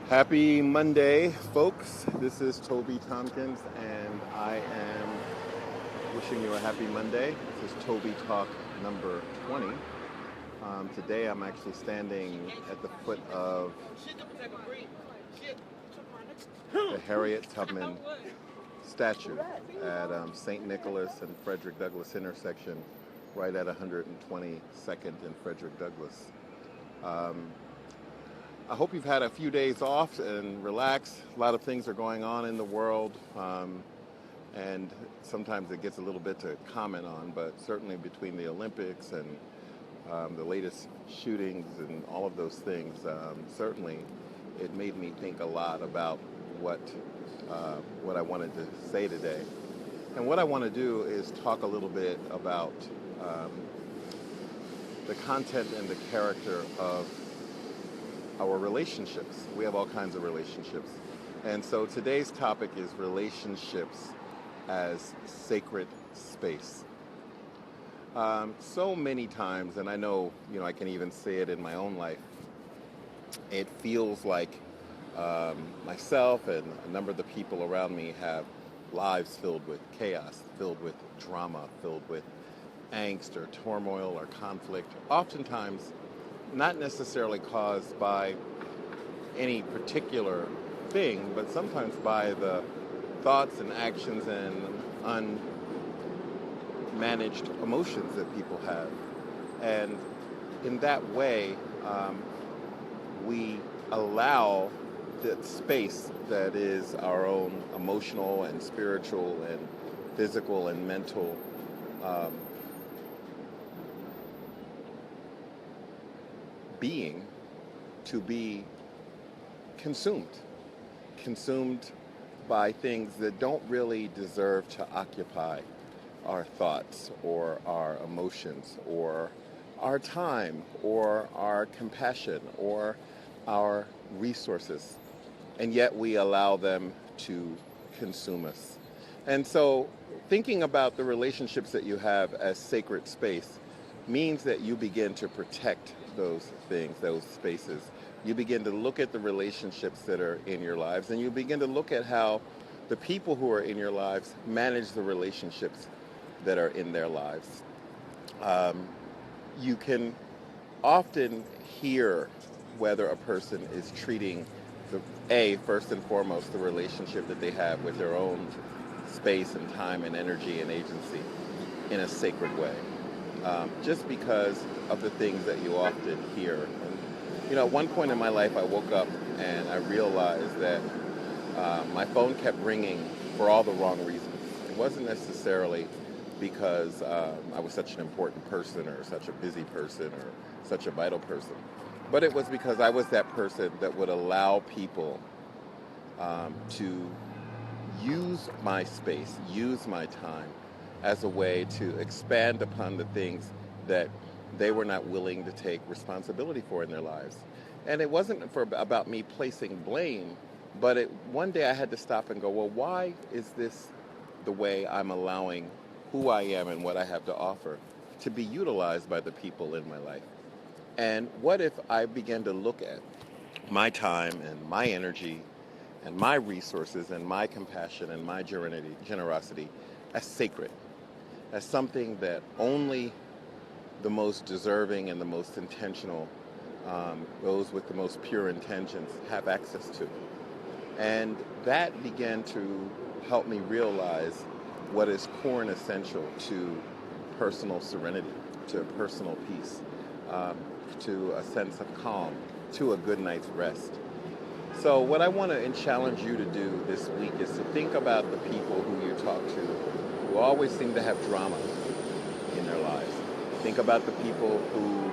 Happy Monday, folks. This is Toby Tompkins, and I am wishing you a happy Monday. This is Toby Talk number 20. Today I'm actually standing at the foot of the Harriet Tubman statue at St. Nicholas and Frederick Douglass intersection, right at 122nd and Frederick Douglass. I hope you've had a few days off and relaxed. A lot of things are going on in the world, and sometimes it gets a little bit to comment on, but certainly between the Olympics and the latest shootings and all of those things, certainly it made me think a lot about what I wanted to say today. And what I want to do is talk a little bit about um, the content and the character of our relationships. We have all kinds of relationships. And so today's topic is relationships as sacred space. So many times, and I know, I can even say it in my own life, it feels like myself and a number of the people around me have lives filled with chaos, filled with drama, filled with angst or turmoil or conflict, oftentimes not necessarily caused by any particular thing, but sometimes by the thoughts and actions and unmanaged emotions that people have. And in that way, we allow that space that is our own emotional and spiritual and physical and mental um, being to be consumed by things that don't really deserve to occupy our thoughts or our emotions or our time or our compassion or our resources. And yet we allow them to consume us. And so thinking about the relationships that you have as sacred space means that you begin to protect those things, those spaces. You begin to look at the relationships that are in your lives, and you begin to look at how the people who are in your lives manage the relationships that are in their lives. Um, you can often hear whether a person is treating first and foremost, the relationship that they have with their own space and time and energy and agency in a sacred way. Just because of the things that you often hear. And, at one point in my life, I woke up and I realized that my phone kept ringing for all the wrong reasons. It wasn't necessarily because I was such an important person or such a busy person or such a vital person, but it was because I was that person that would allow people to use my space, use my time as a way to expand upon the things that they were not willing to take responsibility for in their lives. And it wasn't about me placing blame, but one day I had to stop and go, well, why is this the way I'm allowing who I am and what I have to offer to be utilized by the people in my life? And what if I began to look at my time and my energy and my resources and my compassion and my generosity as sacred, as something that only the most deserving and the most intentional, those with the most pure intentions have access to. And that began to help me realize what is core and essential to personal serenity, to personal peace, um, to a sense of calm, to a good night's rest. So what I want to challenge you to do this week is to think about the people who you talk to who always seem to have drama in their lives. Think about the people who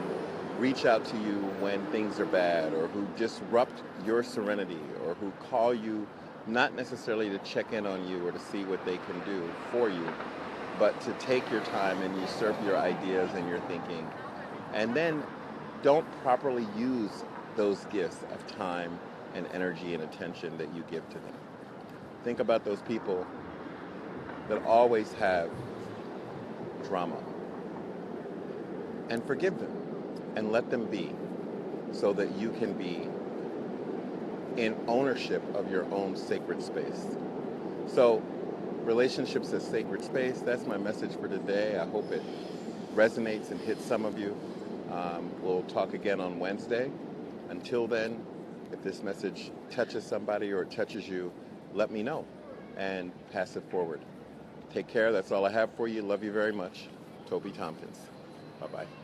reach out to you when things are bad or who disrupt your serenity or who call you not necessarily to check in on you or to see what they can do for you, but to take your time and usurp your ideas and your thinking, and then don't properly use those gifts of time and energy and attention that you give to them. Think about those people that always have drama and forgive them and let them be so that you can be in ownership of your own sacred space. So, relationships as sacred space, that's my message for today. I hope it resonates and hits some of you. We'll talk again on Wednesday. Until then, if this message touches somebody or it touches you, let me know and pass it forward. Take care. That's all I have for you. Love you very much. Toby Tompkins. Bye-bye.